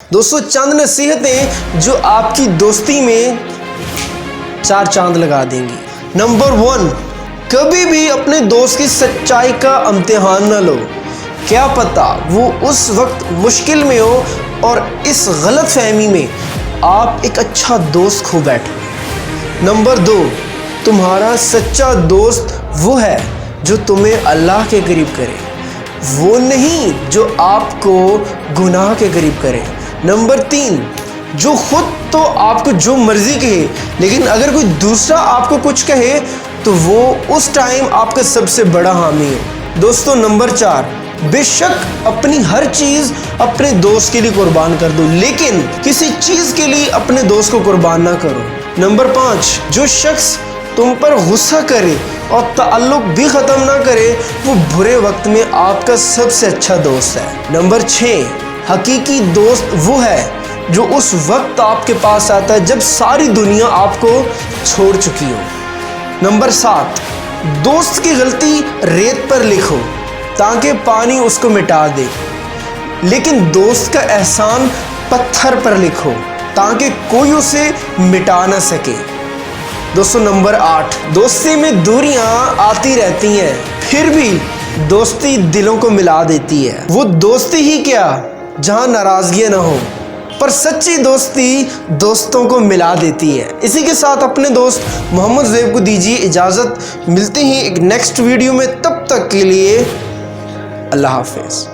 दोस्तों चंद नसीहतें जो आपकी दोस्ती में 4 चांद लगा देंगी। नंबर 1, कभी भी अपने दोस्त की सच्चाई का इम्तिहान न लो। क्या पता वो उस वक्त मुश्किल में हो और इस गलत फहमी में आप एक अच्छा दोस्त खो बैठो। नंबर 2, तुम्हारा सच्चा दोस्त वो है जो तुम्हें अल्लाह के करीब करे, वो नहीं जो आपको गुनाह के करीब करे। नंबर 3, जो खुद तो आपको जो मर्जी कहे, लेकिन अगर कोई दूसरा आपको कुछ कहे तो वो उस टाइम आपका सबसे बड़ा हामी है। दोस्तों नंबर 4, बेशक अपनी हर चीज़ अपने दोस्त के लिए कुर्बान कर दो, लेकिन किसी चीज़ के लिए अपने दोस्त को कुर्बान ना करो। नंबर 5, जो शख्स तुम पर गुस्सा करे और ताल्लुक भी ख़त्म ना करे, वो बुरे वक्त में आपका सबसे अच्छा दोस्त है। नंबर 6, हकीकी दोस्त वो है जो उस वक्त आपके पास आता है जब सारी दुनिया आपको छोड़ चुकी हो। नंबर 7, दोस्त की गलती रेत पर लिखो ताकि पानी उसको मिटा दे, लेकिन दोस्त का एहसान पत्थर पर लिखो ताकि कोई उसे मिटा ना सके। दोस्तों नंबर 8, दोस्ती में दूरियां आती रहती हैं, फिर भी दोस्ती दिलों को मिला देती है। वो दोस्ती ही क्या जहां नाराजगियां ना हो, पर सच्ची दोस्ती दोस्तों को मिला देती है। इसी के साथ अपने दोस्त मोहम्मद ज़ुहैब को दीजिए इजाज़त। मिलते हैं एक नेक्स्ट वीडियो में, तब तक के लिए अल्लाह हाफिज़।